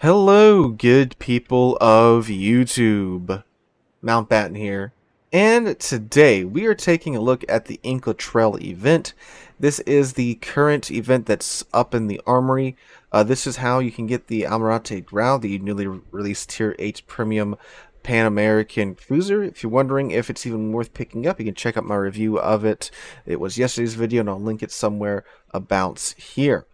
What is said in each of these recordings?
Hello, good people of YouTube. Mountbatten here. And today we are taking a look at the Inca Trail event. This is the current event that's up in the armory. This is how you can get the Almirante Grau, the newly released Tier 8 Premium Pan American Cruiser. If you're wondering if it's even worth picking up, you can check out my review of it. It was yesterday's video, and I'll link it somewhere about here.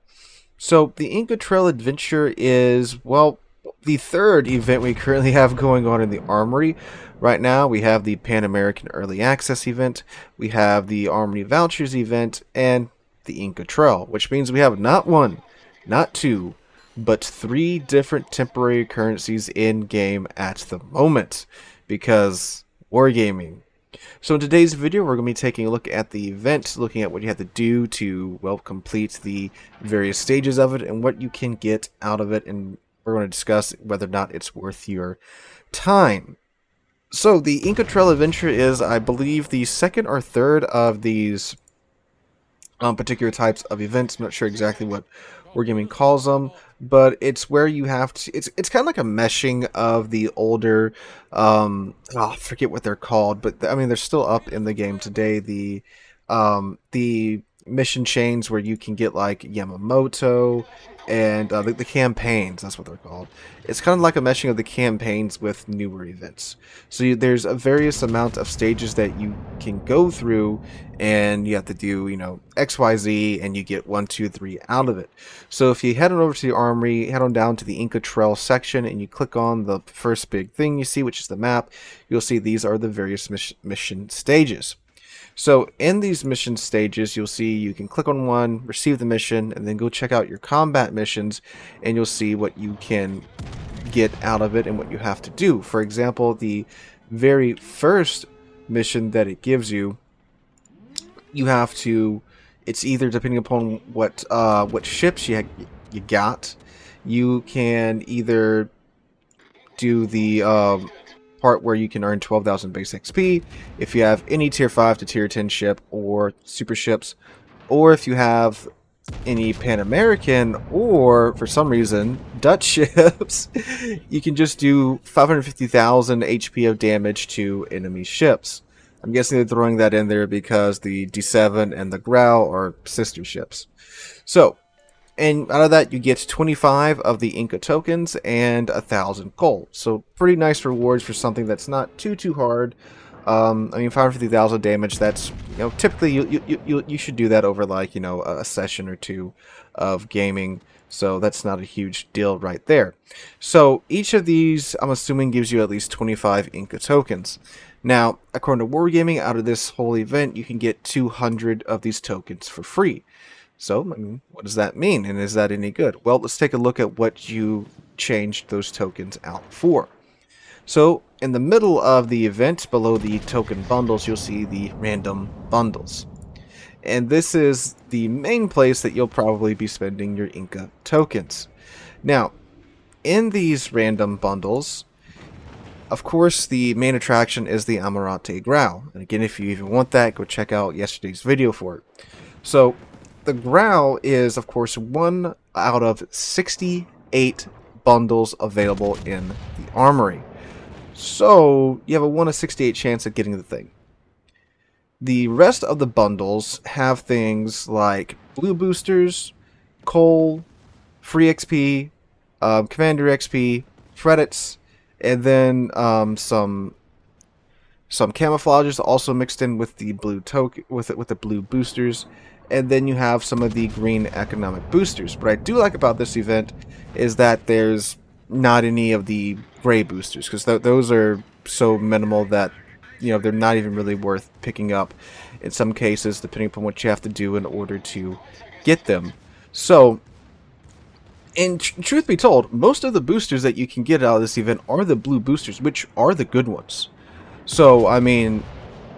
So the Inca Trail Adventure is, well, the third event we currently have going on in the Armory. Right now we have the Pan American Early Access event, we have the Armory Vouchers event, and the Inca Trail, which means we have not one, not two, but three different temporary currencies in-game at the moment, because Wargaming. So in today's video, we're going to be taking a look at the event, looking at what you have to do to, well, complete the various stages of it and what you can get out of it, and we're going to discuss whether or not it's worth your time. So the Inca Trail Adventure is, I believe, the second or third of these particular types of events. I'm not sure exactly what Wargaming calls them, but it's where you have to, it's kind of like a meshing of the older, I forget what they're called, but I mean they're still up in the game today. The mission chains where you can get like Yamamoto and the campaigns, that's what they're called. It's kind of like a meshing of the campaigns with newer events. So there's a various amount of stages that you can go through, and you have to do, you know, XYZ, and you get 1, 2, 3 out of it. So if you head on over to the armory, head on down to the Inca Trail section, and you click on the first big thing you see, which is the map, you'll see these are the various mission stages. So in these mission stages, you'll see you can click on one, receive the mission, and then go check out your combat missions, and you'll see what you can get out of it and what you have to do. For example, the very first mission that it gives you, you have to, it's either depending upon what ships you got, you can either do the part where you can earn 12,000 base XP if you have any tier 5 to tier 10 ship or super ships, or if you have any Pan American or for some reason Dutch ships, you can just do 550,000 HP of damage to enemy ships. I'm guessing they're throwing that in there because the D7 and the Grau are sister ships. So, and out of that, you get 25 of the Inca tokens and 1,000 gold. So pretty nice rewards for something that's not too hard. I mean, 550,000 damage. That's, you know, typically you should do that over, like, you know, a session or two of gaming. So that's not a huge deal right there. So each of these, I'm assuming, gives you at least 25 Inca tokens. Now, according to Wargaming, out of this whole event, you can get 200 of these tokens for free. So, I mean, what does that mean, and is that any good? Well, let's take a look at what you changed those tokens out for. So, in the middle of the event, below the token bundles, you'll see the random bundles. And this is the main place that you'll probably be spending your Inca tokens. Now, in these random bundles, of course, the main attraction is the Almirante Grau. And again, if you even want that, go check out yesterday's video for it. So, the Grau is, of course, one out of 68 bundles available in the armory. So, you have a 1 in 68 chance of getting the thing. The rest of the bundles have things like blue boosters, coal, free XP, commander XP, credits, and then some camouflages also mixed in with the blue token with the blue boosters. And then you have some of the green economic boosters. What I do like about this event is that there's not any of the gray boosters, because those are so minimal that, you know, they're not even really worth picking up in some cases, depending upon what you have to do in order to get them. So, and truth be told, most of the boosters that you can get out of this event are the blue boosters, which are the good ones. So, I mean,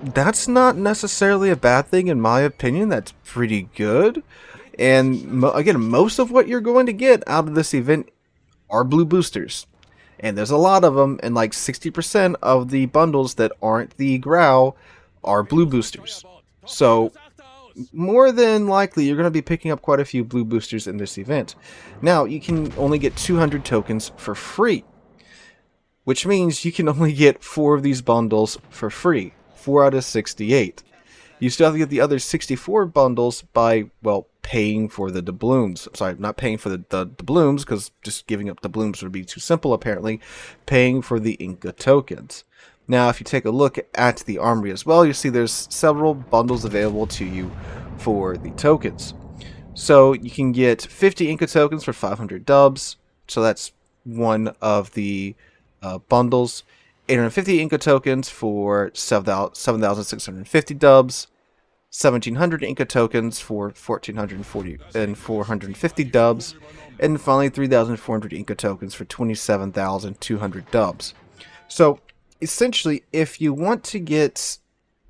that's not necessarily a bad thing in my opinion. That's pretty good. And again, most of what you're going to get out of this event are blue boosters. And there's a lot of them, and like 60% of the bundles that aren't the Grau are blue boosters. So more than likely you're going to be picking up quite a few blue boosters in this event. Now, you can only get 200 tokens for free, which means you can only get 4 of these bundles for free, 4 out of 68. You still have to get the other 64 bundles by, well, paying for the doubloons. Sorry, not paying for the doubloons, because just giving up doubloons would be too simple, apparently. Paying for the Inca tokens. Now, if you take a look at the armory as well, you see there's several bundles available to you for the tokens. So you can get 50 Inca tokens for 500 dubs. So that's one of the bundles. 850 Inca tokens for 7,650 dubs. 1,700 Inca tokens for 1,440 and 450 dubs. And finally 3,400 Inca tokens for 27,200 dubs. So essentially, if you want to get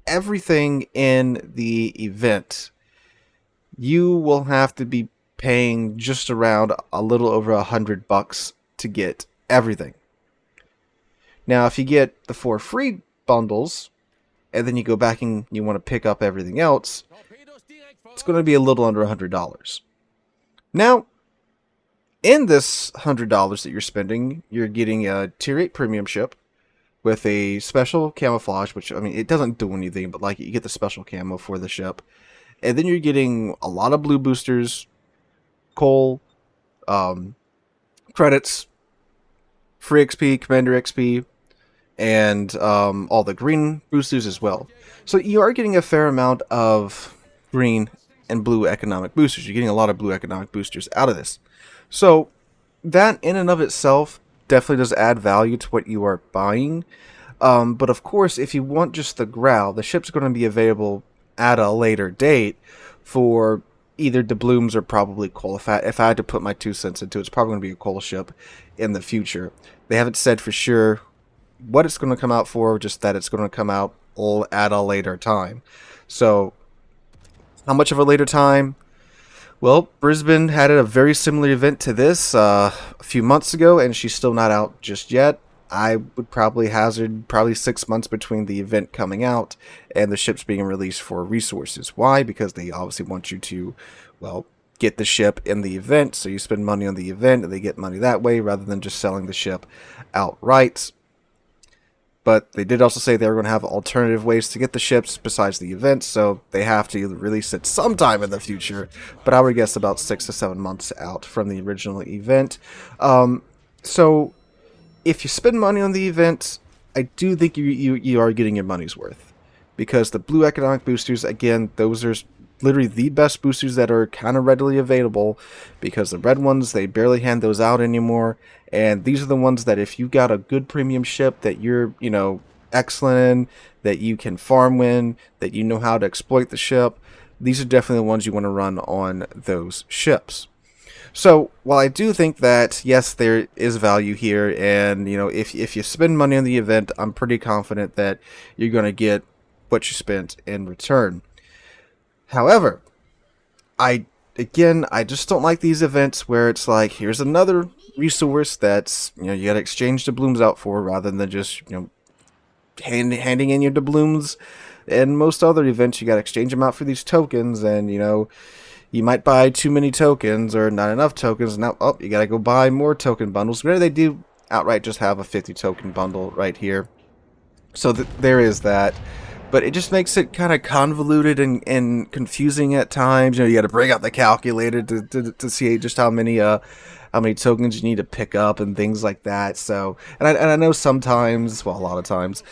everything in the event, you will have to be paying just around a little over $100 to get everything. Now, if you get the 4 free bundles, and then you go back and you want to pick up everything else, it's going to be a little under $100. Now, in this $100 that you're spending, you're getting a Tier 8 premium ship with a special camouflage, which, I mean, it doesn't do anything, but like you get the special camo for the ship. And then you're getting a lot of blue boosters, coal, credits, free XP, commander XP, and all the green boosters as well. So you are getting a fair amount of green and blue economic boosters. You're getting a lot of blue economic boosters out of this. So that in and of itself definitely does add value to what you are buying. But of course, if you want just the Grau, the ship's going to be available at a later date for either doubloons or probably coal. If I had to put my 2 cents into it, it's probably going to be a coal ship in the future. They haven't said for sure what it's going to come out for, just that it's going to come out at a later time. So, how much of a later time? Well, Brisbane had a very similar event to this a few months ago, and she's still not out just yet. I would probably hazard 6 months between the event coming out and the ships being released for resources. Why? Because they obviously want you to, well, get the ship in the event, so you spend money on the event and they get money that way rather than just selling the ship outright. But they did also say they were going to have alternative ways to get the ships besides the event, so they have to release it sometime in the future. But I would guess about 6 to 7 months out from the original event. So if you spend money on the event, I do think you are getting your money's worth. Because the blue economic boosters, again, those are literally the best boosters that are kind of readily available, because the red ones, they barely hand those out anymore. And these are the ones that if you got a good premium ship that you're, excellent in, that you can farm win, that you know how to exploit the ship, these are definitely the ones you want to run on those ships. So, while I do think that, yes, there is value here, and, if you spend money on the event, I'm pretty confident that you're going to get what you spent in return. However, I just don't like these events where it's like, here's another resource that's, you got to exchange doubloons out for, rather than just, handing in your doubloons. And most other events, you got to exchange them out for these tokens, and, you might buy too many tokens or not enough tokens. Now, you got to go buy more token bundles. Where they do outright just have a 50 token bundle right here. So there is that. But it just makes it kind of convoluted and confusing at times. You got to bring out the calculator to see just how many tokens you need to pick up and things like that. So, and I know sometimes, well, a lot of times,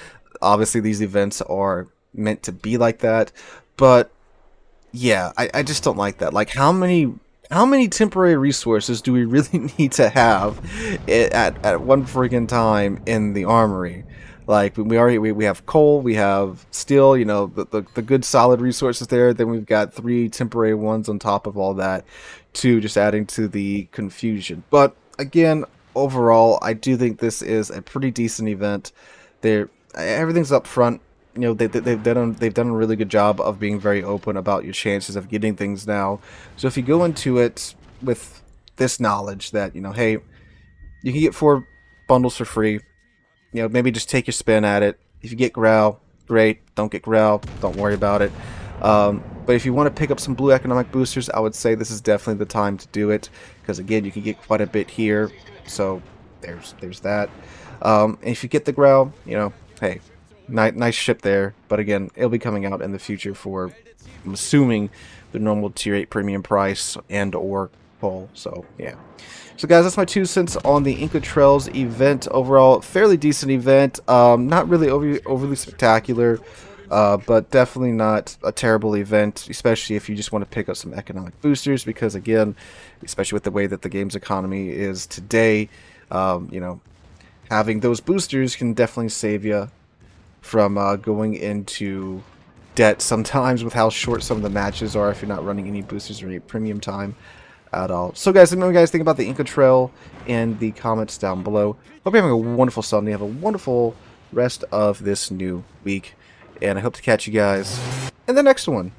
obviously these events are meant to be like that. But yeah, I just don't like that. Like, how many temporary resources do we really need to have at one freaking time in the armory? Like, we have coal, we have steel, the good solid resources there. Then we've got 3 temporary ones on top of all that, too, just adding to the confusion. But again, overall, I do think this is a pretty decent event. Everything's up front. They've done a really good job of being very open about your chances of getting things now. So if you go into it with this knowledge that, hey, you can get 4 bundles for free. Maybe just take your spin at it. If you get Grau, great. Don't get Grau, don't worry about it. But if you want to pick up some blue economic boosters, I would say this is definitely the time to do it, because again, you can get quite a bit here. So there's that. And if you get the Grau, you know, hey, nice ship there. But again, it'll be coming out in the future for, I'm assuming, the normal tier 8 premium price and or pull. So yeah. So guys, that's my 2 cents on the Inca Trails event. Overall, fairly decent event. Not really overly spectacular, but definitely not a terrible event, especially if you just want to pick up some economic boosters, because again, especially with the way that the game's economy is today, you know, having those boosters can definitely save you from going into debt sometimes with how short some of the matches are if you're not running any boosters or any premium time at all. So guys, let me know what you guys think about the Inca Trail in the comments down below. Hope you're having a wonderful Sunday. Have a wonderful rest of this new week, and I hope to catch you guys in the next one.